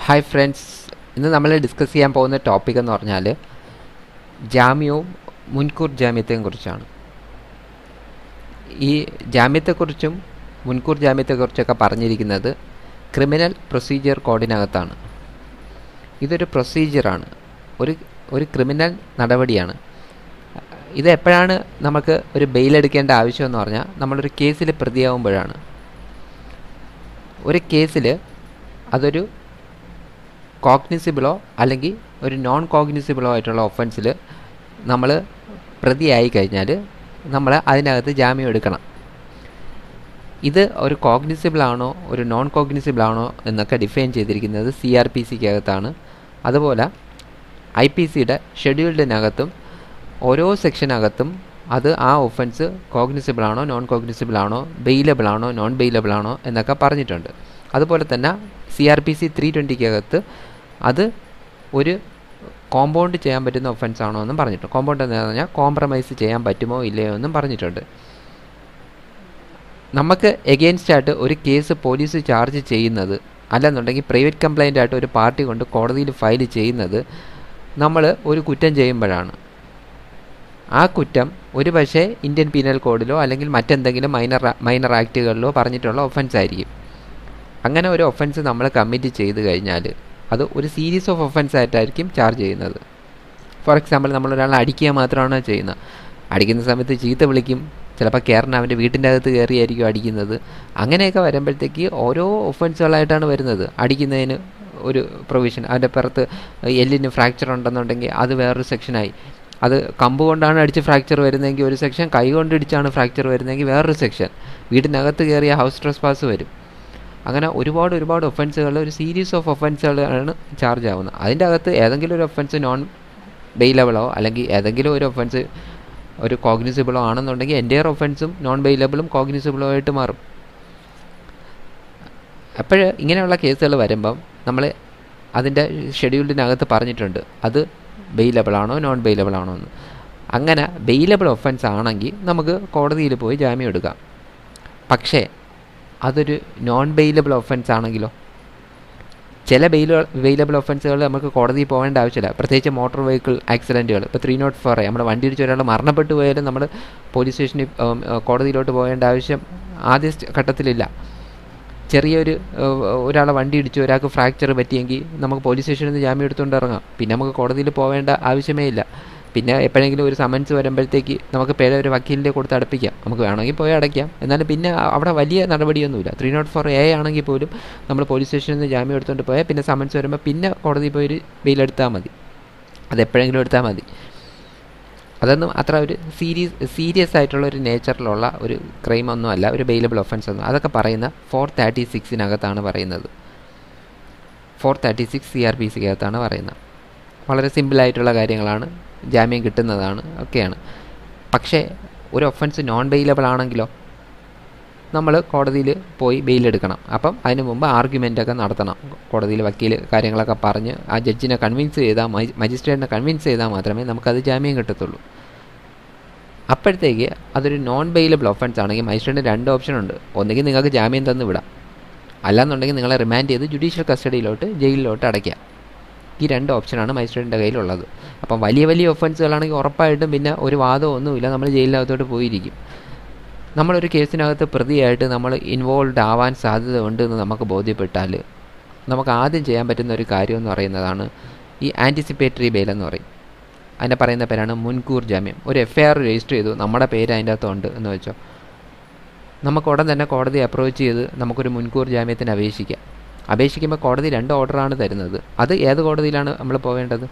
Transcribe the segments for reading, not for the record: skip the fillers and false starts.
Hi friends, ഇന്ന് നമ്മൾ discuss ചെയ്യാൻ പോകുന്ന ടോപ്പിക് എന്ന് പറഞ്ഞാൽ ജാമ്യവും മുൻകൂർ ജാമ്യത്തെയും കുറിച്ചാണ്. ഈ ജാമ്യത്തെക്കുറിച്ചും മുൻകൂർ ജാമ്യത്തെക്കുറിച്ചൊക്കെ പറഞ്ഞിരിക്കുന്നത് ക്രിമിനൽ പ്രൊസീജിയർ കോഡിനകത്താണ്. ഇതൊരു പ്രൊസീജിയറാണ്, ഒരു ക്രിമിനൽ നടപടിയാണ്. ഇത് എപ്പോഴാണ് നമുക്ക് ഒരു ബെയിൽ എടുക്കേണ്ട ആവശ്യമെന്ന് പറഞ്ഞാൽ നമ്മളൊരു കേസിൽ പ്രതിയാവുമ്പോഴാണ്. ഒരു കേസിൽ അതൊരു കോഗ്നിസിബിളോ അല്ലെങ്കിൽ ഒരു നോൺ കോഗ്നിസിബിളോ ആയിട്ടുള്ള ഒഫൻസിൽ നമ്മൾ പ്രതിയായി കഴിഞ്ഞാൽ നമ്മൾ അതിനകത്ത് ജാമ്യം എടുക്കണം. ഇത് ഒരു കോഗ്നിസിബിളാണോ ഒരു നോൺ കോഗ്നിസിബിളാണോ എന്നൊക്കെ ഡിഫൈൻ ചെയ്തിരിക്കുന്നത് CRPCക്കകത്താണ്. അതുപോലെ IPCയുടെ ഷെഡ്യൂൾഡിനകത്തും ഓരോ സെക്ഷനകത്തും അത് ആ ഒഫൻസ് കോഗ്നിസിബിളാണോ നോൺ കോഗ്നിസിബിളാണോ ബെയിലബിളാണോ നോൺ ബെയിലബിളാണോ എന്നൊക്കെ പറഞ്ഞിട്ടുണ്ട്. അതുപോലെ തന്നെ CRPC 320കകത്ത് അത് ഒരു കോമ്പൗണ്ട് ചെയ്യാൻ പറ്റുന്ന ഒഫൻസ് ആണോ എന്നും പറഞ്ഞിട്ടുണ്ട്. കോമ്പൗണ്ട് എന്താണെന്ന് പറഞ്ഞാൽ കോംപ്രമൈസ് ചെയ്യാൻ പറ്റുമോ ഇല്ലയോ എന്നും പറഞ്ഞിട്ടുണ്ട്. നമുക്ക് എഗെയിൻസ്റ്റ് ആയിട്ട് ഒരു കേസ് പോലീസ് ചാർജ് ചെയ്യുന്നത് അല്ലെന്നുണ്ടെങ്കിൽ പ്രൈവറ്റ് കംപ്ലൈൻ്റ് ആയിട്ട് ഒരു പാർട്ടി കൊണ്ട് കോടതിയിൽ ഫയൽ ചെയ്യുന്നത് നമ്മൾ ഒരു കുറ്റം ചെയ്യുമ്പോഴാണ്. ആ കുറ്റം ഒരു പക്ഷേ ഇന്ത്യൻ പീനൽ കോഡിലോ അല്ലെങ്കിൽ മറ്റെന്തെങ്കിലും മൈനർ ആക്റ്റുകളിലോ പറഞ്ഞിട്ടുള്ള ഒഫൻസ് ആയിരിക്കും. അങ്ങനെ ഒരു ഒഫൻസ് നമ്മൾ കമ്മിറ്റ് ചെയ്ത് കഴിഞ്ഞാൽ അത് ഒരു സീരീസ് ഓഫ് ഒഫൻസ് ആയിട്ടായിരിക്കും ചാർജ് ചെയ്യുന്നത്. ഫോർ എക്സാമ്പിൾ, നമ്മളൊരാളെ അടിക്കുക മാത്രമാണ് ചെയ്യുന്നത്. അടിക്കുന്ന സമയത്ത് ചീത്ത വിളിക്കും, ചിലപ്പോൾ കയറിന് അവൻ്റെ വീട്ടിൻ്റെ അകത്ത് കയറിയായിരിക്കും അടിക്കുന്നത്. അങ്ങനെയൊക്കെ വരുമ്പോഴത്തേക്ക് ഓരോ ഒഫൻസുകളായിട്ടാണ് വരുന്നത്. അടിക്കുന്നതിന് ഒരു പ്രൊവിഷൻ, അവൻ്റെ പുറത്ത് എല്ലിന് ഫ്രാക്ചർ ഉണ്ടെന്നുണ്ടെങ്കിൽ അത് വേറൊരു സെക്ഷനായി. അത് കമ്പ് കൊണ്ടാണ് അടിച്ച് ഫ്രാക്ചർ വരുന്നതെങ്കിൽ ഒരു സെക്ഷൻ, കൈ കൊണ്ട് ഇടിച്ചാണ് ഫ്രാക്ചർ വരുന്നതെങ്കിൽ വേറൊരു സെക്ഷൻ, വീടിനകത്ത് കയറിയ ഹൗസ് ട്രസ്പാസ് വരും. അങ്ങനെ ഒരുപാട് ഒഫൻസുകൾ, ഒരു സീരീസ് ഓഫ് ഒഫൻസുകളാണ് ചാർജ് ആവുന്നത്. അതിൻ്റെ അകത്ത് ഏതെങ്കിലും ഒരു ഒഫൻസ് നോൺ ബെയിലബിളോ അല്ലെങ്കിൽ ഏതെങ്കിലും ഒരു ഒഫൻസ് ഒരു കോഗ്നിസിബിളോ ആണെന്നുണ്ടെങ്കിൽ എൻ്റെയർ ഒഫൻസും നോൺ ബെയിലബിളും കോഗ്നിസിബിളോ ആയിട്ട് മാറും. അപ്പോൾ ഇങ്ങനെയുള്ള കേസുകൾ വരുമ്പം നമ്മൾ അതിൻ്റെ ഷെഡ്യൂൾഡിനകത്ത് പറഞ്ഞിട്ടുണ്ട് അത് ബെയിലബിളാണോ നോൺ ബെയിലബിളാണോ എന്ന്. അങ്ങനെ ബെയിലബിൾ ഒഫൻസ് ആണെങ്കിൽ നമുക്ക് കോടതിയിൽ പോയി ജാമ്യം എടുക്കാം. പക്ഷേ അതൊരു നോൺ ബെയിലബിൾ ഒഫൻസ് ആണെങ്കിലോ, ചില ബെയിലബിൾ ഒഫൻസുകൾ നമുക്ക് കോടതിയിൽ പോകേണ്ട ആവശ്യമില്ല. പ്രത്യേകിച്ച് മോട്ടോർ വെഹിക്കിൾ ആക്സിഡൻറ്റുകൾ, ഇപ്പോൾ 304 നമ്മുടെ വണ്ടി ഇടിച്ച് ഒരാൾ മരണപ്പെട്ടു പോയാലും നമ്മൾ പോലീസ് സ്റ്റേഷനിൽ കോടതിയിലോട്ട് പോകേണ്ട ആവശ്യം ആദ്യ ഘട്ടത്തിലില്ല. ചെറിയൊരു ഒരാളെ വണ്ടി ഇടിച്ചു ഒരാൾക്ക് ഫ്രാക്ചർ പറ്റിയെങ്കിൽ നമുക്ക് പോലീസ് സ്റ്റേഷനിൽ നിന്ന് ജാമ്യം എടുത്തുകൊണ്ട് ഇറങ്ങാം. പിന്നെ നമുക്ക് കോടതിയിൽ പോകേണ്ട ആവശ്യമേ ഇല്ല. പിന്നെ എപ്പോഴെങ്കിലും ഒരു സമൻസ് വരുമ്പോഴത്തേക്ക് നമുക്ക് പേരെ ഒരു വക്കീലിൻ്റെ കൊടുത്ത് അടപ്പിക്കാം. നമുക്ക് വേണമെങ്കിൽ പോയി അടയ്ക്കാം. എന്നാലും പിന്നെ അവിടെ വലിയ നടപടിയൊന്നുമില്ല. 304A ആണെങ്കിൽ പോലും നമ്മൾ പോലീസ് സ്റ്റേഷനിൽ നിന്ന് ജാമ്യം എടുത്തുകൊണ്ട് പോയാൽ പിന്നെ സമൻസ് വരുമ്പോൾ പിന്നെ കോടതിയിൽ പോയി ഒരു ബെയിലെടുത്താൽ മതി. അതെപ്പോഴെങ്കിലും എടുത്താൽ മതി. അതൊന്നും അത്ര ഒരു സീരിയസ് ആയിട്ടുള്ള ഒരു നേച്ചറിലുള്ള ഒരു ക്രൈം ഒന്നും അല്ല, ഒരു ബെയിലബിൾ ഒഫൻസ് ഒന്നും. അതൊക്കെ പറയുന്ന 436 പറയുന്നത്. 436 CRPCക്കകത്താണ് പറയുന്നത്. വളരെ സിമ്പിളായിട്ടുള്ള കാര്യങ്ങളാണ്, ജാമ്യം കിട്ടുന്നതാണ്, ഒക്കെയാണ്. പക്ഷേ ഒരു ഒഫൻസ് നോൺ ബെയിലബിൾ ആണെങ്കിലോ നമ്മൾ കോടതിയിൽ പോയി ബെയിലെടുക്കണം. അപ്പം അതിന് മുമ്പ് ആർഗ്യുമെൻ്റൊക്കെ നടത്തണം. കോടതിയിൽ വക്കീൽ കാര്യങ്ങളൊക്കെ പറഞ്ഞ് ആ ജഡ്ജിനെ കൺവിൻസ് ചെയ്താൽ, മജിസ്ട്രേറ്റിനെ കൺവിൻസ് ചെയ്താൽ മാത്രമേ നമുക്കത് ജാമ്യം കിട്ടത്തുള്ളൂ. അപ്പോഴത്തേക്ക് അതൊരു നോൺ ബെയിലബിൾ ഒഫൻസ് ആണെങ്കിൽ മജിസ്ട്രേറ്റിന് 2 ഓപ്ഷനുണ്ട്. ഒന്നുകിൽ നിങ്ങൾക്ക് ജാമ്യം തന്നു വിടാം, അല്ലാന്നുണ്ടെങ്കിൽ നിങ്ങളെ റിമാൻഡ് ചെയ്ത് ജുഡീഷ്യൽ കസ്റ്റഡിയിലോട്ട് ജയിലിലോട്ട് അടയ്ക്കാം. ഈ 2 ഓപ്ഷനാണ് മജിസ്ട്രേറ്റിൻ്റെ കയ്യിലുള്ളത്. അപ്പം വലിയ ഒഫൻസുകളാണെങ്കിൽ ഉറപ്പായിട്ടും പിന്നെ ഒരു വാദമോ ഒന്നുമില്ല, നമ്മൾ ജയിലിനകത്തോട്ട് പോയിരിക്കും. നമ്മളൊരു കേസിനകത്ത് പ്രതിയായിട്ട് നമ്മൾ ഇൻവോൾവ് ആവാൻ സാധ്യത ഉണ്ടെന്ന് നമുക്ക് ബോധ്യപ്പെട്ടാൽ നമുക്ക് ആദ്യം ചെയ്യാൻ പറ്റുന്ന ഒരു കാര്യം എന്ന് പറയുന്നതാണ് ഈ ആൻറ്റിസിപ്പേറ്ററി ബെയിൽ എന്ന് പറയും. അതിനെ പറയുന്ന പേരാണ് മുൻകൂർ ജാമ്യം. ഒരു FIR രജിസ്റ്റർ ചെയ്തു, നമ്മുടെ പേര് അതിൻ്റെ അകത്തുണ്ട് എന്ന് വെച്ചോ, നമുക്ക് ഉടൻ തന്നെ കോടതി അപ്രോച്ച് ചെയ്ത് നമുക്കൊരു മുൻകൂർ ജാമ്യത്തിന് അപേക്ഷിക്കുമ്പോൾ കോടതി 2 ഓർഡറാണ് തരുന്നത്. അത് ഏത് കോടതിയിലാണ് നമ്മൾ പോവേണ്ടത്?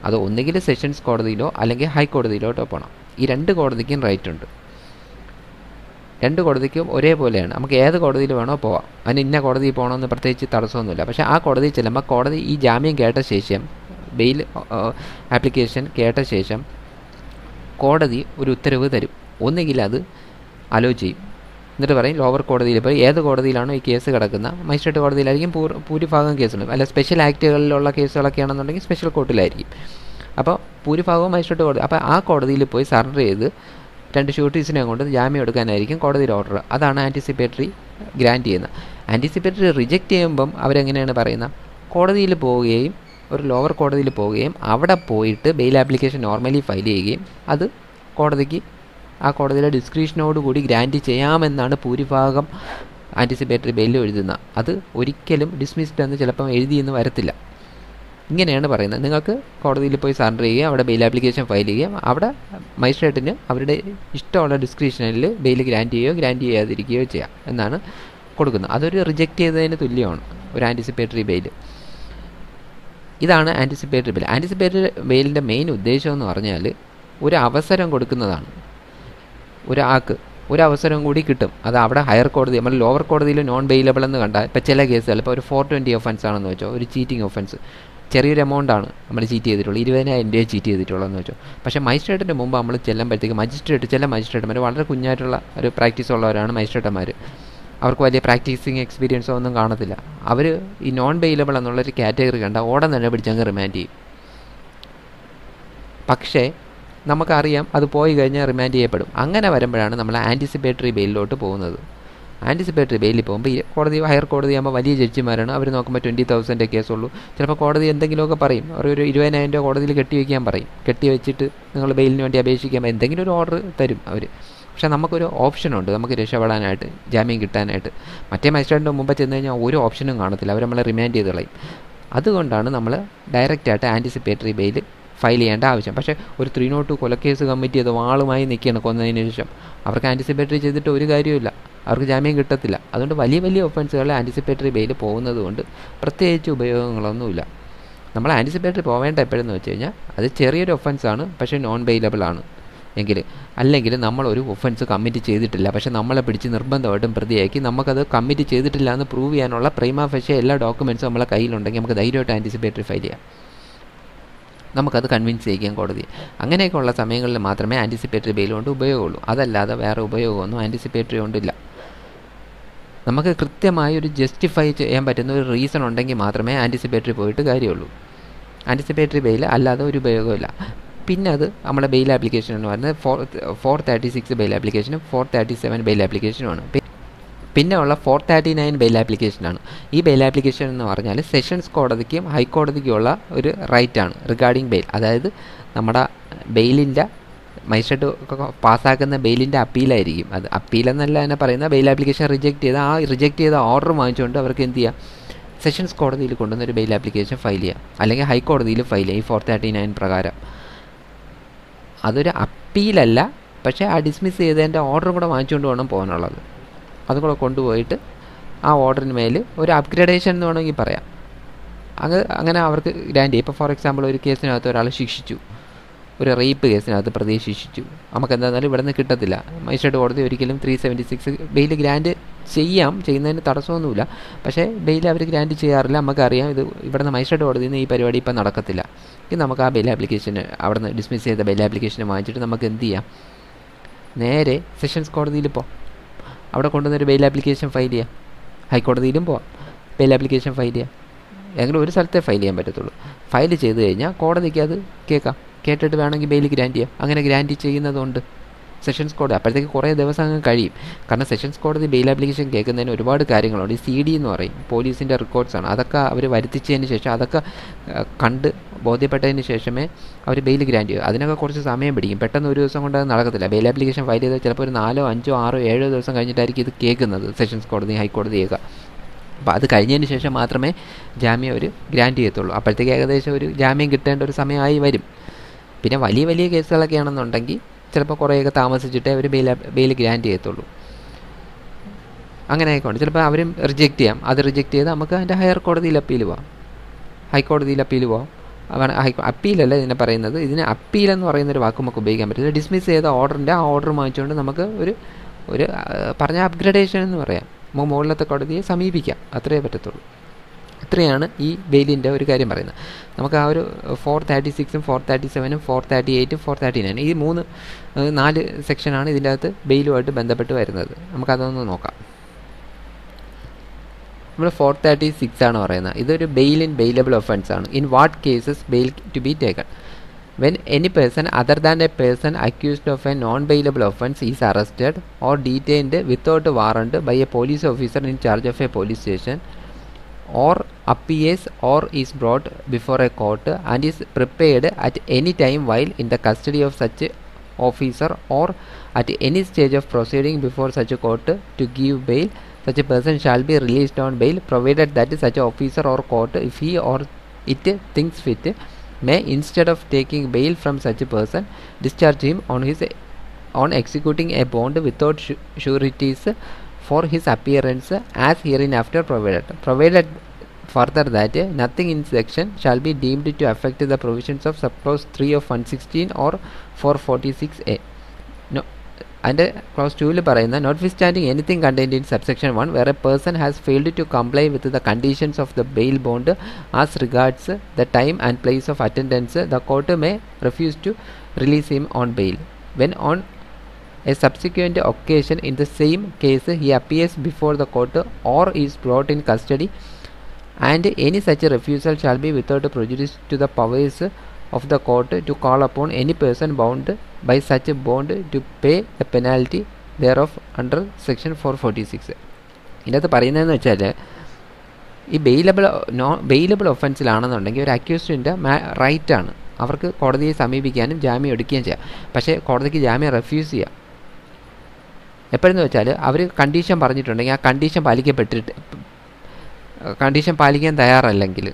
അത് ഒന്നുകിൽ സെഷൻസ് കോടതിയിലോ അല്ലെങ്കിൽ ഹൈക്കോടതിയിലോട്ടോ പോകണം. ഈ 2 കോടതിക്കും റൈറ്റ് ഉണ്ട്. 2 കോടതിക്കും ഒരേപോലെയാണ്. നമുക്ക് ഏത് കോടതിയിൽ വേണോ പോവാം. അതിന് ഇന്ന കോടതിയിൽ പോകണമെന്ന് പ്രത്യേകിച്ച് തടസ്സമൊന്നുമില്ല. പക്ഷേ ആ കോടതിയിൽ ചെല്ലുമ്പോൾ കോടതി ഈ ജാമ്യം കേട്ട ശേഷം, ബെയിൽ ആപ്ലിക്കേഷൻ കേട്ട ശേഷം കോടതി ഒരു ഉത്തരവ് തരും. ഒന്നുകിൽ അത് അലോ ചെയ്യും, എന്നിട്ട് പറയും ലോവർ കോടതിയിൽ പോയി ഏത് കോടതിയിലാണോ ഈ കേസ് കിടക്കുന്ന, മജിസ്ട്രേറ്റ് കോടതിയിലായിരിക്കും ഭൂരിഭാഗം കേസുകൾ. അല്ല സ്പെഷ്യൽ ആക്റ്റുകളിലുള്ള കേസുകളൊക്കെ ആണെന്നുണ്ടെങ്കിൽ സ്പെഷ്യൽ കോർട്ടിലായിരിക്കും. അപ്പോൾ ഭൂരിഭാഗവും മജിസ്ട്രേറ്റ് കോടതി. അപ്പോൾ ആ കോടതിയിൽ പോയി സറണ്ടർ ചെയ്ത് 2 ഷൂട്ടീസിനെ കൊണ്ട് ജാമ്യം എടുക്കാനായിരിക്കും കോടതിയുടെ ഓർഡർ. അതാണ് ആൻറ്റിസിപ്പേറ്ററി ഗ്രാൻറ്റ് ചെയ്യുന്നത്. ആൻറ്റിസിപ്പേറ്ററി റിജക്റ്റ് ചെയ്യുമ്പം അവരെങ്ങനെയാണ് പറയുന്നത്? കോടതിയിൽ പോവുകയും ഒരു ലോവർ കോടതിയിൽ പോവുകയും അവിടെ പോയിട്ട് ബെയിൽ ആപ്ലിക്കേഷൻ നോർമലി ഫയൽ ചെയ്യുകയും അത് കോടതിക്ക് ആ കോടതിയുടെ ഡിസ്ക്രിപ്ഷനോടുകൂടി ഗ്രാൻറ്റ് ചെയ്യാമെന്നാണ് ഭൂരിഭാഗം ആൻറ്റിസിപ്പേറ്ററി ബെയിൽ എഴുതുന്നത്. അത് ഒരിക്കലും ഡിസ്മിസ്ഡ് എന്ന് ചിലപ്പം എഴുതിയെന്ന് വരത്തില്ല. ഇങ്ങനെയാണ് പറയുന്നത്. നിങ്ങൾക്ക് കോടതിയിൽ പോയി സറണ്ടർ ചെയ്യുകയും അവിടെ ബെയിൽ ആപ്ലിക്കേഷൻ ഫയൽ ചെയ്യുകയും അവിടെ മജിസ്ട്രേറ്റിന് അവരുടെ ഇഷ്ടമുള്ള ഡിസ്ക്രിപ്ഷനിൽ ബെയിൽ ഗ്രാൻറ്റ് ചെയ്യുകയോ ഗ്രാൻറ്റ് ചെയ്യാതിരിക്കുകയോ ചെയ്യാം എന്നാണ് കൊടുക്കുന്നത്. അതൊരു റിജക്റ്റ് ചെയ്തതിന് തുല്യമാണ് ഒരു ആൻറ്റിസിപ്പേറ്ററി ബെയിൽ. ഇതാണ് ആൻറ്റിസിപ്പേറ്ററി ബെയിൽ. ആൻറ്റിസിപ്പേറ്ററി ബെയിലിൻ്റെ മെയിൻ ഉദ്ദേശം എന്ന് പറഞ്ഞാൽ ഒരു അവസരം കൊടുക്കുന്നതാണ്. ഒരാൾക്ക് ഒരു അവസരം കൂടി കിട്ടും. അത് അവിടെ ഹയർ കോടതി, നമ്മൾ ലോവർ കോടതിയിൽ നോൺ ബെയിലബിൾ എന്ന് കണ്ടാൽ ഇപ്പോൾ ചില കേസുകൾ ഇപ്പോൾ ഒരു 420 ഒഫൻസ് ആണെന്ന് വെച്ചോ, ഒരു ചീറ്റിംഗ് ഒഫൻസ്, ചെറിയൊരു എമൗണ്ടാണ് നമ്മൾ ചീറ്റ് ചെയ്തിട്ടുള്ളൂ, 20,000 രൂപ ചീറ്റ് ചെയ്തിട്ടുള്ളതെന്ന് വെച്ചോ. പക്ഷേ മജിസ്ട്രേറ്റിൻ്റെ മുമ്പ് നമ്മൾ ചെല്ലുമ്പോഴത്തേക്ക് ചില മജിസ്ട്രേറ്റുമാർ വളരെ കുഞ്ഞായിട്ടുള്ള ഒരു പ്രാക്ടീസ് ഉള്ളവരാണ് മജിസ്ട്രേറ്റന്മാർ. അവർക്ക് വലിയ പ്രാക്ടീസിങ് എക്സ്പീരിയൻസോ ഒന്നും കാണത്തില്ല. അവർ ഈ നോൺ ബെയിലബിൾ എന്നുള്ളൊരു കാറ്റഗറി കണ്ടാൽ ഉടൻ തന്നെ പിടിച്ചങ്ങ് റിമാൻഡ് ചെയ്യും. പക്ഷേ നമുക്കറിയാം അത് പോയി കഴിഞ്ഞാൽ റിമാൻഡ് ചെയ്യപ്പെടും. അങ്ങനെ വരുമ്പോഴാണ് നമ്മൾ ആൻറ്റിസിപ്പേറ്ററി ബെയിലിലോട്ട് പോകുന്നത്. ആൻറ്റിസിപ്പേറ്ററി ബെയിലിൽ പോകുമ്പോൾ ഹയർ കോടതി ആകുമ്പോൾ വലിയ ജഡ്ജിമാരാണ്. അവർ നോക്കുമ്പോൾ 20,000 കേസുള്ളൂ. ചിലപ്പോൾ കോടതി എന്തെങ്കിലുമൊക്കെ പറയും, ഒരു 20,000 രൂപ കോടതിയിൽ കെട്ടിവെക്കാൻ പറയും. കെട്ടിവെച്ചിട്ട് നിങ്ങൾ ബെയിലിന് വേണ്ടി അപേക്ഷിക്കാൻ എന്തെങ്കിലും ഒരു ഓർഡർ തരും അവർ. പക്ഷേ നമുക്കൊരു ഓപ്ഷനുണ്ട്, നമുക്ക് രക്ഷപ്പെടാനായിട്ട്, ജാമ്യം കിട്ടാനായിട്ട്. മറ്റേ മജിസ്ട്രേറ്റിൻ്റെ മുമ്പ് ചെന്ന് കഴിഞ്ഞാൽ ഒരു ഓപ്ഷനും കാണത്തില്ല, അവർ നമ്മളെ റിമാൻഡ് ചെയ്ത് കളയും. അതുകൊണ്ടാണ് നമ്മൾ ഡയറക്റ്റായിട്ട് ആൻറ്റിസിപ്പേറ്ററി ബെയിൽ ഫയൽ ചെയ്യേണ്ട ആവശ്യം. പക്ഷേ ഒരു 302 കൊലക്കേസ് കമ്മിറ്റി അത് വാളുമായി നിൽക്കുകയാണ് കൊന്നതിന് ശേഷം. അവർക്ക് ആൻറ്റിസിപ്പേറ്ററി ചെയ്തിട്ട് ഒരു കാര്യമില്ല, അവർക്ക് ജാമ്യം കിട്ടത്തില്ല. അതുകൊണ്ട് വലിയ വലിയ ഒഫൻസുകളിൽ ആൻറ്റിസിപ്പേറ്ററി ബെയിൽ പോകുന്നത് കൊണ്ട് പ്രത്യേകിച്ച് ഉപയോഗങ്ങളൊന്നുമില്ല. നമ്മൾ ആൻറ്റിസിപ്പേറ്ററി പോവേണ്ട എപ്പോഴെന്ന് വെച്ച് കഴിഞ്ഞാൽ അത് ചെറിയൊരു ഒഫൻസാണ്, പക്ഷേ നോൺ ബെയിലബിൾ ആണ് എങ്കിൽ, അല്ലെങ്കിൽ നമ്മളൊരു ഒഫൻസ് കമ്മിറ്റ് ചെയ്തിട്ടില്ല, പക്ഷേ നമ്മളെ പിടിച്ച് നിർബന്ധമായിട്ടും പ്രതിയാക്കി നമുക്കത് കമ്മിറ്റ് ചെയ്തിട്ടില്ല എന്ന് പ്രൂവ് ചെയ്യാനുള്ള പ്രൈമാ ഫേഷ്യേ എല്ലാ ഡോക്യുമെൻറ്റ്സും നമ്മളെ കയ്യിലുണ്ടെങ്കിൽ നമുക്ക് ധൈര്യമായിട്ട് ആൻറ്റിസിപ്പേറ്ററി ഫയൽ ചെയ്യാം. നമുക്കത് കൺവിൻസ് ചെയ്യിക്കാൻ കോടതി. അങ്ങനെയൊക്കെയുള്ള സമയങ്ങളിൽ മാത്രമേ ആൻറ്റിസിപ്പേറ്ററി ബെയിൽ കൊണ്ട് ഉപയോഗമുള്ളൂ. അതല്ലാതെ വേറെ ഉപയോഗമൊന്നും ആൻറ്റിസിപ്പേറ്ററി കൊണ്ടില്ല. നമുക്ക് കൃത്യമായി ഒരു ജസ്റ്റിഫൈ ചെയ്യാൻ പറ്റുന്ന ഒരു റീസൺ ഉണ്ടെങ്കിൽ മാത്രമേ ആൻറ്റിസിപ്പേറ്ററി പോയിട്ട് കാര്യമുള്ളൂ. ആൻറ്റിസിപ്പേറ്ററി ബെയിൽ അല്ലാതെ ഒരു ഉപയോഗമില്ല. പിന്നെ അത് നമ്മുടെ ബെയിൽ ആപ്ലിക്കേഷൻ എന്ന് പറയുന്നത് 436 ബെയിൽ ആപ്ലിക്കേഷനും 437 ബെയിൽ ആപ്ലിക്കേഷനുമാണ്. പിന്നെ ഉള്ള 439 ബെയിൽ ആപ്ലിക്കേഷനാണ്. ഈ ബെയിൽ ആപ്ലിക്കേഷൻ എന്ന് പറഞ്ഞാൽ സെഷൻസ് കോടതിക്കും ഹൈക്കോടതിക്കുമുള്ള ഒരു റൈറ്റാണ് റിഗാർഡിങ് ബെയിൽ. അതായത് നമ്മുടെ ബെയിലിൻ്റെ മജിസ്ട്രേറ്റ് പാസ്സാക്കുന്ന ബെയിലിൻ്റെ അപ്പീലായിരിക്കും. അത് അപ്പീലെന്നല്ല തന്നെ പറയുന്ന ബെയിൽ ആപ്ലിക്കേഷൻ റിജക്റ്റ് ചെയ്ത ഓർഡർ വാങ്ങിച്ചുകൊണ്ട് അവർക്ക് എന്ത് ചെയ്യാം, സെഷൻസ് കോടതിയിൽ കൊണ്ടുവന്നൊരു ബെയിൽ ആപ്ലിക്കേഷൻ ഫയൽ ചെയ്യാം, അല്ലെങ്കിൽ ഹൈക്കോടതിയിൽ ഫയൽ ചെയ്യാം. ഈ 439 പ്രകാരം അതൊരു അപ്പീലല്ല, പക്ഷേ ആ ഡിസ്മിസ് ചെയ്തതിൻ്റെ ഓർഡറും കൂടെ വാങ്ങിച്ചുകൊണ്ട് വേണം പോകാനുള്ളത്. അതും കൂടെ കൊണ്ടുപോയിട്ട് ആ ഓർഡറിന് മേൽ ഒരു അപ്ഗ്രഡേഷൻ എന്ന് വേണമെങ്കിൽ പറയാം. അങ്ങനെ അവർക്ക് ഗ്രാൻഡ് ചെയ്യും. ഇപ്പോൾ ഫോർ എക്സാമ്പിൾ ഒരു കേസിനകത്ത് ഒരാൾ ശിക്ഷിച്ചു, ഒരു റേപ്പ് കേസിനകത്ത് പ്രതിയെ ശിക്ഷിച്ചു. നമുക്ക് എന്താണെന്നാലും ഇവിടെ നിന്ന് കിട്ടത്തില്ല. മജിസ്ട്രേറ്റ് കോടതി ഒരിക്കലും 376 ബെയിൽ ഗ്രാൻഡ് ചെയ്യുന്നതിന് തടസ്സമൊന്നുമില്ല. പക്ഷേ ബെയിൽ അവർ ഗ്രാൻഡ് ചെയ്യാറില്ല. നമുക്കറിയാം ഇത് ഇവിടെ നിന്ന് മജിസ്ട്രേറ്റ് കോടതിയിൽ നിന്ന് ഈ പരിപാടി ഇപ്പം നടക്കത്തില്ല. ഇത് നമുക്ക് ആ ബെയിൽ ആപ്ലിക്കേഷന് അവിടെ നിന്ന് ഡിസ്മിസ് ചെയ്ത ബെയിൽ ആപ്ലിക്കേഷന് വാങ്ങിച്ചിട്ട് നമുക്ക് എന്ത് ചെയ്യാം, നേരെ സെഷൻസ് കോടതിയിൽ പോകാം. അവിടെ കൊണ്ടുവന്നൊരു ബെയിൽ ആപ്ലിക്കേഷൻ ഫയൽ ചെയ്യാം. ഹൈക്കോടതിയിലും പോവാം, ബെയിൽ ആപ്ലിക്കേഷൻ ഫയൽ ചെയ്യാം. ഏതെങ്കിലും ഒരു സ്ഥലത്തേ ഫയൽ ചെയ്യാൻ പറ്റത്തുള്ളൂ. ഫയൽ ചെയ്ത് കഴിഞ്ഞാൽ കോടതിക്ക് അത് കേട്ടിട്ട് വേണമെങ്കിൽ ബെയിൽ ഗ്രാൻഡ് ചെയ്യാം. അങ്ങനെ ഗ്രാൻഡ് ചെയ്യുന്നതുകൊണ്ട് സെഷൻസ് കോടതി അപ്പോഴത്തേക്ക് കുറേ ദിവസം അങ്ങ് കഴിയും. കാരണം സെഷൻസ് കോടതി ബെയിൽ ആപ്ലിക്കേഷൻ കേൾക്കുന്നതിന് ഒരുപാട് കാര്യങ്ങളുണ്ട്. ഈ CD എന്ന് പറയും, പോലീസിൻ്റെ റെക്കോർഡ്സാണ്. അതൊക്കെ അവർ വരുത്തിച്ചതിന് ശേഷം, അതൊക്കെ കണ്ട് ബോധ്യപ്പെട്ടതിന് ശേഷമേ അവർ ബെയിൽ ഗ്രാൻഡ് ചെയ്യും. അതിനൊക്കെ കുറച്ച് സമയം പിടിക്കും. പെട്ടെന്ന് ഒരു ദിവസം കൊണ്ട് അത് നടക്കത്തില്ല. ബെയിൽ ആപ്ലിക്കേഷൻ ഫയൽ ചെയ്താൽ ചിലപ്പോൾ ഒരു 4, 5, 6, 7 ദിവസം കഴിഞ്ഞിട്ടായിരിക്കും ഇത് കേൾക്കുന്നത്, സെഷൻസ് കോടതി ഹൈക്കോടതിയൊക്കെ. അപ്പോൾ അത് കഴിഞ്ഞതിന് ശേഷം മാത്രമേ ജാമ്യം ഒരു ഗ്രാൻഡ് ചെയ്യത്തുള്ളൂ. അപ്പോഴത്തേക്ക് ഏകദേശം ഒരു ജാമ്യം കിട്ടേണ്ട ഒരു സമയമായി വരും. പിന്നെ വലിയ വലിയ കേസുകളൊക്കെ ആണെന്നുണ്ടെങ്കിൽ ചിലപ്പോൾ കുറേയൊക്കെ താമസിച്ചിട്ടേ അവർ ബെയിൽ ഗ്രാൻഡ് ചെയ്യത്തുള്ളൂ. അങ്ങനെയൊക്കെ ഉണ്ട്. ചിലപ്പോൾ അവരും റിജക്റ്റ് ചെയ്യാം. അത് റിജക്റ്റ് ചെയ്ത് നമുക്ക് അതിൻ്റെ ഹയർ കോടതിയിൽ അപ്പീൽ പോവാം, ഹൈക്കോടതിയിൽ അപ്പീൽ പോവാം. അപ്പീലല്ല ഇതിനെ പറയുന്നത്. ഇതിന് അപ്പീലെന്ന് പറയുന്നൊരു വാക്ക് നമുക്ക് ഉപയോഗിക്കാൻ പറ്റില്ല. ഡിസ്മിസ് ചെയ്ത ഓർഡറിൻ്റെ ആ ഓർഡർ വാങ്ങിച്ചുകൊണ്ട് നമുക്ക് ഒരു പറഞ്ഞ അപ്ഗ്രഡേഷൻ എന്ന് പറയാം, മുകളിലത്തെ കോടതിയെ സമീപിക്കാം. അത്രയേ പറ്റത്തുള്ളൂ. ഇത്രയാണ് ഈ ബെയിലിൻ്റെ ഒരു കാര്യം പറയുന്നത്. നമുക്ക് ആ ഒരു 436ഉം 437ഉം 438ഉം 439 ഈ 4 സെക്ഷനാണ് ഇതിൻ്റെ അകത്ത് ബെയിലുമായിട്ട് ബന്ധപ്പെട്ട് വരുന്നത്. നമുക്കതൊന്ന് നോക്കാം. നമ്മൾ 436 ആണ് പറയുന്നത്. ഇതൊരു ബെയിലബിൾ ഒഫൻസ് ആണ്. In what cases bail to be taken when any person other than a person accused of a non-bailable offence is arrested or detained without warrant by a police officer in charge of a police station or appears or is brought before a court and is prepared at any time while in the custody of such officer or at any stage of proceeding before such a court to give bail, such a person shall be released on bail, provided that such officer or court, if he or it thinks fit, may, instead of taking bail from such a person, discharge him on executing a bond without sureties for his appearance as hereinafter provided further that nothing in section shall be deemed to affect the provisions of subclause 3 of 116 or 446A. No, and clause 2 ൽ പറയുന്ന notwithstanding anything contained in subsection 1 where a person has failed to comply with the conditions of the bail bond as regards the time and place of attendance, the court may refuse to release him on bail. When on a subsequent occasion in the same case he appears before the court or is brought in custody, and any such refusal shall be without prejudice to the powers of the court to call upon any person bound by such a bond to pay the penalty thereof under section 446. ഇതിനകത്ത് പറയുന്നതെന്ന് വെച്ചാൽ ഈ bailable ഒഫൻസിലാണെന്നുണ്ടെങ്കിൽ ഒരു അക്യൂസ്ഡിൻ്റെ റൈറ്റാണ് അവർക്ക് കോടതിയെ സമീപിക്കാനും ജാമ്യം എടുക്കുകയും ചെയ്യാം. പക്ഷേ കോടതിക്ക് ജാമ്യം റെഫ്യൂസ് ചെയ്യാം. എപ്പോഴെന്ന് വെച്ചാൽ അവർ കണ്ടീഷൻ പറഞ്ഞിട്ടുണ്ടെങ്കിൽ ആ കണ്ടീഷൻ പാലിക്കാൻ തയ്യാറല്ലെങ്കിൽ,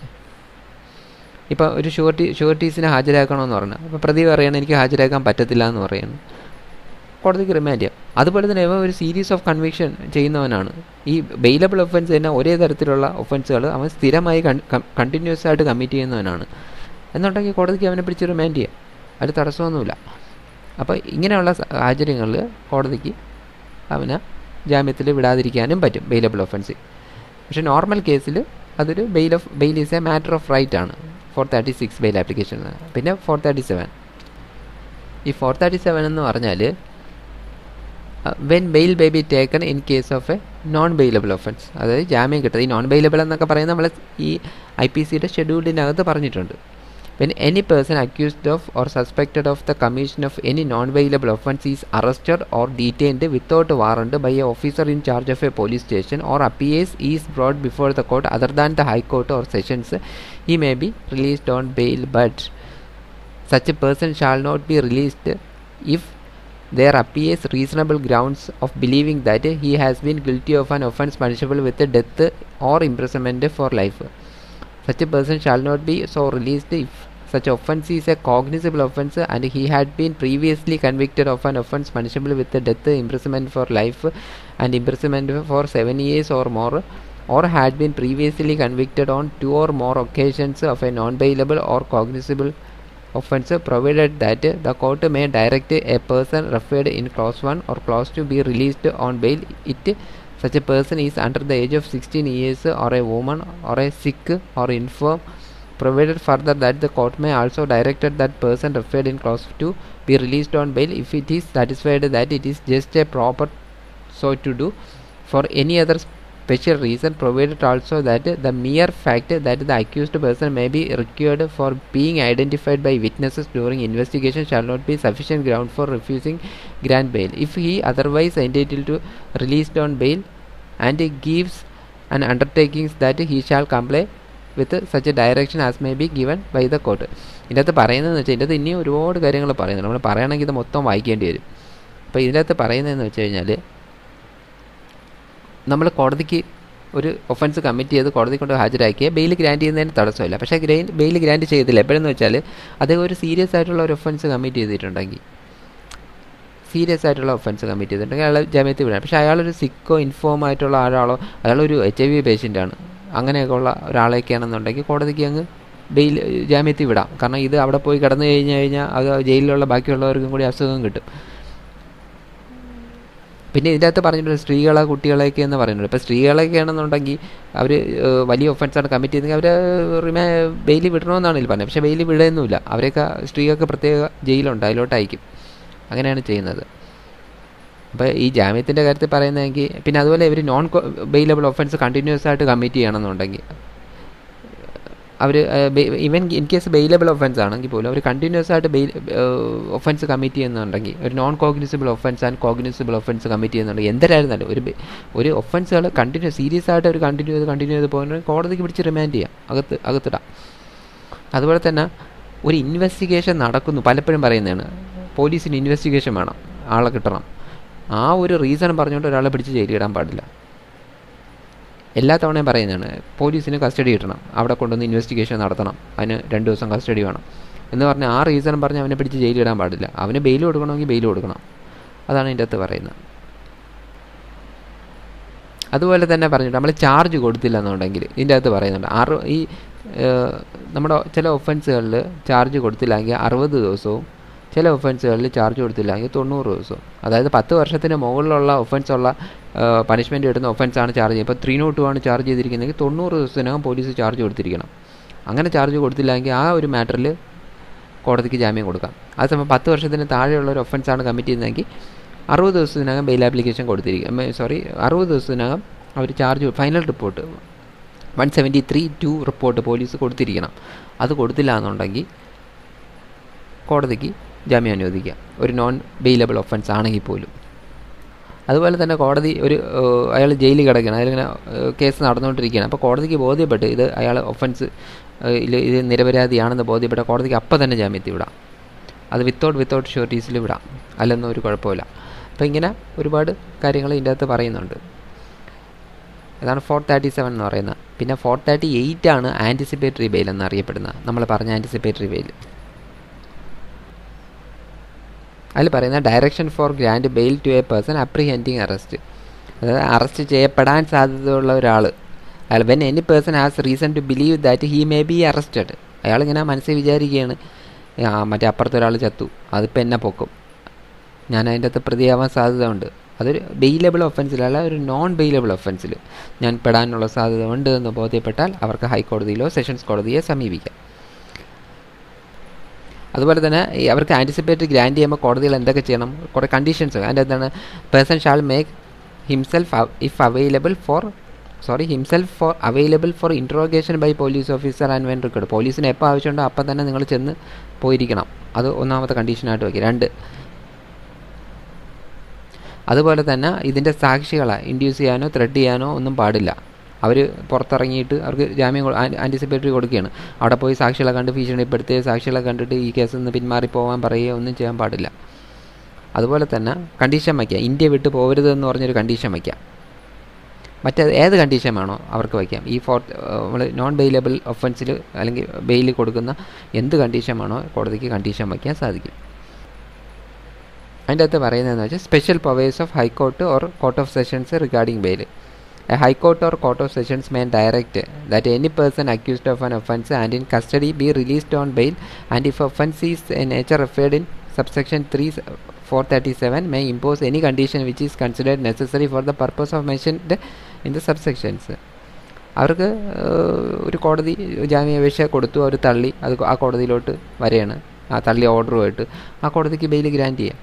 ഇപ്പോൾ ഒരു ഷുവർട്ടീസിനെ ഹാജരാക്കണമെന്ന് പറഞ്ഞു, അപ്പോൾ പ്രതി പറയണം എനിക്ക് ഹാജരാക്കാൻ പറ്റത്തില്ല എന്ന് പറയുന്നു, കോടതിക്ക് റിമാൻഡ് ചെയ്യാം. അതുപോലെ തന്നെ ഇവ ഒരു സീരീസ് ഓഫ് കൺവിക്ഷൻ ചെയ്യുന്നവനാണ്. ഈ ബെയിലബിൾ ഒഫൻസ് തന്നെ ഒരേ തരത്തിലുള്ള ഒഫൻസുകൾ അവൻ സ്ഥിരമായി കണ്ടിന്യൂസ് ആയിട്ട് കമ്മിറ്റ് ചെയ്യുന്നവനാണ് എന്നുണ്ടെങ്കിൽ കോടതിക്ക് അവനെ പിടിച്ച് റിമാൻഡ് ചെയ്യാം, അത് തടസ്സമൊന്നുമില്ല. അപ്പോൾ ഇങ്ങനെയുള്ള സാഹചര്യങ്ങളിൽ കോടതിക്ക് അവനെ ജാമ്യത്തിൽ വിടാതിരിക്കാനും പറ്റും ബെയിലബിൾ ഒഫൻസ്. പക്ഷേ നോർമൽ കേസിൽ അതൊരു bail is a matter of right ആണ് 436 ബെയിൽ ആപ്ലിക്കേഷൻ. പിന്നെ 437, ഈ 437 എന്ന് പറഞ്ഞാൽ when bail may be taken in case of a non bailable offence, അതായത് ജാമ്യം കിട്ടുന്നത്. ഈ നോൺ ബെയിലബിൾ എന്നൊക്കെ പറയുന്നത് നമ്മൾ ഈ IPCയുടെ ഷെഡ്യൂളിനകത്ത് പറഞ്ഞിട്ടുണ്ട്. When any person accused of or suspected of the commission of any non-bailable offence is arrested or detained without warrant by an officer in charge of a police station or appears is brought before the court other than the High Court or Sessions, he may be released on bail, but such a person shall not be released if there appears reasonable grounds of believing that he has been guilty of an offence punishable with death or imprisonment for life. Such a person shall not be so released if such offence is a cognizable offence and he had been previously convicted of an offence punishable with death, imprisonment for life and imprisonment for 7 years or more, or had been previously convicted on 2 or more occasions of a non-bailable or cognizable offence, provided that the court may direct a person referred in clause 1 or clause 2 be released on bail if such a person is under the age of 16 years or a woman or a sick or infirm, provided further that the court may also direct that person referred in clause 2 be released on bail if it is satisfied that it is just a proper so to do for any other special reason, provided also that the mere fact that the accused person may be required for being identified by witnesses during investigation shall not be sufficient ground for refusing grant bail if he otherwise entitled to released on bail and gives an undertakings that he shall comply with such a direction as may be given by the court. ഇതിനകത്ത് പറയുന്നതെന്ന് വെച്ചാൽ ഇതിനകത്ത് ഇനിയും ഒരുപാട് കാര്യങ്ങൾ പറയുന്നുണ്ട്. നമ്മൾ പറയുകയാണെങ്കിൽ ഇത് മൊത്തം വായിക്കേണ്ടി വരും. അപ്പോൾ ഇതിനകത്ത് പറയുന്നതെന്ന് വെച്ച് കഴിഞ്ഞാൽ നമ്മൾ കോടതിക്ക് ഒരു ഒഫൻസ് കമ്മിറ്റ് ചെയ്ത് കോടതി കൊണ്ട് ഹാജരാക്കിയ ബെയിൽ ഗ്രാൻറ്റ് ചെയ്യുന്നതിന് തടസ്സമില്ല. പക്ഷേ ബെയിൽ ഗ്രാൻറ്റ് ചെയ്തില്ല. എപ്പോഴെന്ന് വെച്ചാൽ അദ്ദേഹം ഒരു സീരിയസ് ആയിട്ടുള്ള ഒരു ഒഫൻസ് കമ്മിറ്റ് ചെയ്തിട്ടുണ്ടെങ്കിൽ അയാൾ ജാമ്യത്തിൽ വിടാം. പക്ഷേ അയാളൊരു സിക്കോ ഇൻഫോം ആയിട്ടുള്ള ആളോ അയാളൊരു HIV പേഷ്യൻ്റാണ്, അങ്ങനെയൊക്കെ ഉള്ള ഒരാളൊക്കെയാണെന്നുണ്ടെങ്കിൽ കോടതിക്ക് അങ്ങ് ജാമ്യത്തിൽ വിടാം. കാരണം ഇത് അവിടെ പോയി കിടന്നു കഴിഞ്ഞാൽ അത് ജയിലിലുള്ള ബാക്കിയുള്ളവർക്കും കൂടി അസുഖം കിട്ടും. പിന്നെ ഇതിൻ്റെ അകത്ത് പറഞ്ഞിട്ടുണ്ട് സ്ത്രീകളെ കുട്ടികളെയൊക്കെ എന്ന് പറയുന്നുണ്ട്. ഇപ്പോൾ സ്ത്രീകളൊക്കെ ആണെന്നുണ്ടെങ്കിൽ അവർ വലിയ ഒഫൻസാണ് കമ്മിറ്റ് ചെയ്തെങ്കിൽ അവർ ബെയിലിൽ വിടണമെന്നാണ് ഇതിൽ പറഞ്ഞത്. പക്ഷേ ബെയിലിൽ വിടുകയൊന്നുമില്ല. അവരെയൊക്കെ സ്ത്രീകൾക്ക് പ്രത്യേക ജയിലുണ്ട്, അതിലോട്ടയക്കും. അങ്ങനെയാണ് ചെയ്യുന്നത്. അപ്പോൾ ഈ ജാമ്യത്തിൻ്റെ കാര്യത്തിൽ പറയുന്നതെങ്കിൽ പിന്നെ അതുപോലെ ഇവർ നോൺ ബെയിലബിൾ ഒഫൻസ് കണ്ടിന്യൂസ് ആയിട്ട് കമ്മിറ്റ് ചെയ്യണമെന്നുണ്ടെങ്കിൽ അവർ even in case bailable offence ആണെങ്കിൽ പോലും അവർ കണ്ടിന്യൂസ് ആയിട്ട് ഒഫൻസ് കമ്മിറ്റ് ചെയ്യുന്നുണ്ടെങ്കിൽ, ഒരു non cognizable offence and cognizable offence commit ചെയ്യുന്നുണ്ടെങ്കിൽ, എന്തരായിരുന്നല്ലോ ഒരു ഒഫൻസുകൾ സീരിയസ് ആയിട്ട് ഒരു കണ്ടിന്യൂ ചെയ്ത് പോകുന്നത് കോടതിക്ക് പിടിച്ച് റിമാൻഡ് ചെയ്യാം, അകത്തിടാം. അതുപോലെ തന്നെ ഒരു ഇൻവെസ്റ്റിഗേഷൻ നടക്കുന്നു, പലപ്പോഴും പറയുന്നതാണ് പോലീസിന് ഇൻവെസ്റ്റിഗേഷൻ വേണം, ആളെ കിട്ടണം. ആ ഒരു റീസൺ പറഞ്ഞുകൊണ്ട് ഒരാളെ പിടിച്ച് ജയിലിടാൻ പാടില്ല. എല്ലാ തവണയും പറയുന്നതാണ് പോലീസിന് കസ്റ്റഡി കിട്ടണം, അവിടെ കൊണ്ടുവന്ന് ഇൻവെസ്റ്റിഗേഷൻ നടത്തണം, അതിന് 2 ദിവസം കസ്റ്റഡി വേണം എന്ന് പറഞ്ഞാൽ ആ റീസൺ പറഞ്ഞ് അവനെ പിടിച്ച് ജയിലിടാൻ പാടില്ല. അവന് ബെയിൽ കൊടുക്കണമെങ്കിൽ ബെയിൽ കൊടുക്കണം. അതാണ് ഇതിൻ്റെ അകത്ത് പറയുന്നത്. അതുപോലെ തന്നെ പറഞ്ഞിട്ട് നമ്മൾ ചാർജ് കൊടുത്തില്ല എന്നുണ്ടെങ്കിൽ ഇതിൻ്റെ അകത്ത് പറയുന്നുണ്ട് ഈ നമ്മുടെ ചില ഒഫൻസുകളിൽ ചാർജ് കൊടുത്തില്ലെങ്കിൽ 60 ദിവസവും, ചില ഒഫൻസുകളിൽ ചാർജ് കൊടുത്തില്ലെങ്കിൽ 90 ദിവസവും. അതായത് 10 വർഷത്തിന് മുകളിലുള്ള ഒഫൻസുള്ള പണിഷ്മെൻറ്റ് കിട്ടുന്ന ഒഫൻസാണ് ചാർജ് ചെയ്യുന്നത്. ഇപ്പോൾ 302 ആണ് ചാർജ് ചെയ്തിരിക്കുന്നതെങ്കിൽ 90 ദിവസത്തിനകം പോലീസ് ചാർജ് കൊടുത്തിരിക്കണം. അങ്ങനെ ചാർജ് കൊടുത്തില്ലെങ്കിൽ ആ ഒരു മാറ്ററിൽ കോടതിക്ക് ജാമ്യം കൊടുക്കാം. അതേസമയം 10 വർഷത്തിന് താഴെയുള്ള ഒരു ഒഫൻസാണ് കമ്മിറ്റ് ചെയ്യുന്നതെങ്കിൽ 60 ദിവസത്തിനകം ബെയിൽ ആപ്ലിക്കേഷൻ കൊടുത്തിരിക്കും. 60 ദിവസത്തിനകം അവർ charge final report 173(2) report police കൊടുത്തിരിക്കണം. അത് കൊടുത്തില്ല എന്നുണ്ടെങ്കിൽ കോടതിക്ക് ജാമ്യം അനുവദിക്കാം, ഒരു നോൺ ബെയിലബിൾ ഒഫൻസ് ആണെങ്കിൽ പോലും. അതുപോലെ തന്നെ കോടതി അയാൾ ജയിലിൽ കിടക്കുകയാണ്, അതിലിങ്ങനെ കേസ് നടന്നുകൊണ്ടിരിക്കുകയാണ്. അപ്പോൾ കോടതിക്ക് ബോധ്യപ്പെട്ട് അയാൾ ഒഫൻസ് ഇത് നിരപരാധിയാണെന്ന് ബോധ്യപ്പെട്ട കോടതിക്ക് അപ്പം തന്നെ ജാമ്യത്തിൽ വിടാം. അത് വിത്തൗട്ട് ഷുവർട്ടീസിൽ വിടാം, അല്ലെന്നും ഒരു കുഴപ്പമില്ല. അപ്പോൾ ഇങ്ങനെ ഒരുപാട് കാര്യങ്ങൾ ഇതിൻ്റെ അകത്ത് പറയുന്നുണ്ട്. ഇതാണ് 437 എന്ന് പറയുന്നത്. പിന്നെ 438 ആണ് ആൻറ്റിസിപ്പേറ്ററി ബെയിൽ എന്നറിയപ്പെടുന്നത്, നമ്മൾ പറഞ്ഞ ആൻറ്റിസിപ്പേറ്ററി ബെയിൽ. അതിൽ പറയുന്ന direction for grant bail to a person apprehending arrest. അതായത് അറസ്റ്റ് ചെയ്യപ്പെടാൻ സാധ്യതയുള്ള ഒരാൾ, അയാൾ when any person has reason to believe that he may be arrested. അയാളിങ്ങനെ മനസ്സിൽ വിചാരിക്കുകയാണ്, മറ്റേ അപ്പുറത്തൊരാൾ ചത്തു, അതിപ്പോൾ എന്നെ പൊക്കും, ഞാൻ അതിൻ്റെ അകത്ത് പ്രതിയാവാൻ സാധ്യത ഉണ്ട്. അതൊരു ബെയിലബിൾ ഒഫൻസിലല്ല, ഒരു നോൺ ബെയിലബിൾ ഒഫൻസിൽ ഞാൻ പെടാനുള്ള സാധ്യത ഉണ്ട് എന്ന് ബോധ്യപ്പെട്ടാൽ അവർക്ക് ഹൈക്കോടതിയിലോ സെഷൻസ് കോടതിയെ സമീപിക്കാം. അതുപോലെ തന്നെ അവർക്ക് ആൻറ്റിസിപ്പേറ്ററി ഗ്രാൻഡ് ചെയ്യുമ്പോൾ കോടതികൾ എന്തൊക്കെ ചെയ്യണം, കുറേ കണ്ടീഷൻസ്. അതിൻ്റെ എന്താണ്, person shall make himself available for interrogation by police officer and when required. പോലീസിന് എപ്പോൾ ആവശ്യമുണ്ടോ അപ്പം തന്നെ നിങ്ങൾ ചെന്ന് പോയിരിക്കണം. അത് ഒന്നാമത്തെ കണ്ടീഷനായിട്ട് വയ്ക്കുക. 2, അതുപോലെ തന്നെ ഇതിൻ്റെ സാക്ഷികളെ ഇൻഡ്യൂസ് ചെയ്യാനോ ത്രെഡ് ചെയ്യാനോ ഒന്നും പാടില്ല. അവർ പുറത്തിറങ്ങിയിട്ട് അവർക്ക് ജാമ്യം ആൻറ്റിസിപ്പേറ്ററി കൊടുക്കുകയാണ്, അവിടെ പോയി സാക്ഷികളെ കണ്ട് ഭീഷണിപ്പെടുത്തി സാക്ഷികളെ കണ്ടിട്ട് ഈ കേസിൽ നിന്ന് പിന്മാറിപ്പോകാൻ പറയുകയോ ഒന്നും ചെയ്യാൻ പാടില്ല. അതുപോലെ തന്നെ കണ്ടീഷൻ വയ്ക്കുക, ഇന്ത്യ വിട്ട് പോകരുതെന്ന് പറഞ്ഞൊരു കണ്ടീഷൻ വയ്ക്കാം. ഏത് കണ്ടീഷൻ വേണോ അവർക്ക് വയ്ക്കാം. ഈ നമ്മൾ നോൺ ബെയിലബിൾ ഒഫൻസിൽ അല്ലെങ്കിൽ ബെയിൽ കൊടുക്കുന്ന എന്ത് കണ്ടീഷൻ വേണോ കോടതിക്ക് കണ്ടീഷൻ വയ്ക്കാൻ സാധിക്കും. അതിൻ്റെ അകത്ത് പറയുന്നതെന്ന് വെച്ചാൽ special powers of high court or court of sessions regarding bail. A high court or court of sessions may direct that any person accused of an offence and in custody be released on bail, and if offence is in nature referred in subsection 3 437 may impose any condition which is considered necessary for the purpose of mentioned in the subsections. അവർക്ക് ഒരു കോടതി ജാമ്യാപേക്ഷ കൊടുത്തു, അവർ തള്ളി, അത് ആ കോടതിയിലോട്ട് വരികയാണ്, ആ തള്ളിയ ഓർഡറുമായിട്ട് ആ കോടതിക്ക് ബെയിൽ ഗ്രാൻറ്റ് ചെയ്യാം.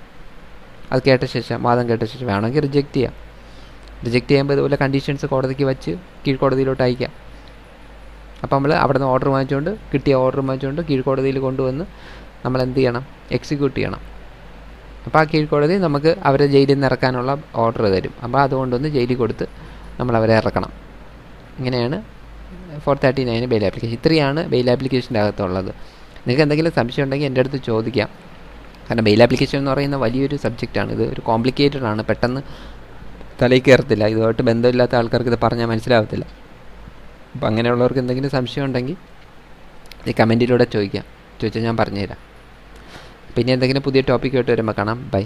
അത് കേട്ട ശേഷം, വാദം കേട്ട ശേഷം വേണമെങ്കിൽ റിജക്റ്റ് ചെയ്യാം. റിജക്റ്റ് ചെയ്യുമ്പോൾ ഇതുപോലെ കണ്ടീഷൻസ് കോടതിക്ക് വച്ച് കീഴ്ക്കോടതിയിലോട്ട് അയക്കാം. അപ്പോൾ നമ്മൾ അവിടെ നിന്ന് ഓർഡർ വാങ്ങിച്ചുകൊണ്ട്, കിട്ടിയ ഓർഡർ വാങ്ങിച്ചുകൊണ്ട് കീഴ്ക്കോടതിയിൽ കൊണ്ടുവന്ന് നമ്മൾ എന്ത് ചെയ്യണം, എക്സിക്യൂട്ട് ചെയ്യണം. അപ്പോൾ ആ കീഴ്ക്കോടതി നമുക്ക് അവരെ ജയിലിൽ നിന്ന് ഇറക്കാനുള്ള ഓർഡർ തരും. അപ്പോൾ അതുകൊണ്ടൊന്ന് ജയിലിൽ കൊടുത്ത് നമ്മൾ അവരെ ഇറക്കണം. ഇങ്ങനെയാണ് 439 ബെയിൽ ആപ്ലിക്കേഷൻ. ഇത്രയാണ് ബെയിൽ ആപ്ലിക്കേഷൻ്റെ അകത്തുള്ളത്. നിങ്ങൾക്ക് എന്തെങ്കിലും സംശയം ഉണ്ടെങ്കിൽ എൻ്റെ അടുത്ത് ചോദിക്കാം. കാരണം ബെയിൽ ആപ്ലിക്കേഷൻ എന്ന് പറയുന്ന വലിയൊരു സബ്ജക്റ്റാണ്. ഇത് ഒരു കോംപ്ലിക്കേറ്റഡ് ആണ്, പെട്ടെന്ന് തലയിൽ കയറത്തില്ല. ഇതുമായിട്ട് ബന്ധമില്ലാത്ത ആൾക്കാർക്ക് ഇത് പറഞ്ഞാൽ മനസ്സിലാവത്തില്ല. അപ്പോൾ അങ്ങനെയുള്ളവർക്ക് എന്തെങ്കിലും സംശയം ഉണ്ടെങ്കിൽ ഈ കമൻറ്റിലൂടെ ചോദിച്ചാൽ ഞാൻ പറഞ്ഞുതരാം. പിന്നെ എന്തെങ്കിലും പുതിയ ടോപ്പിക്കായിട്ട് വരുമ്പോൾ കാണാം. ബൈ.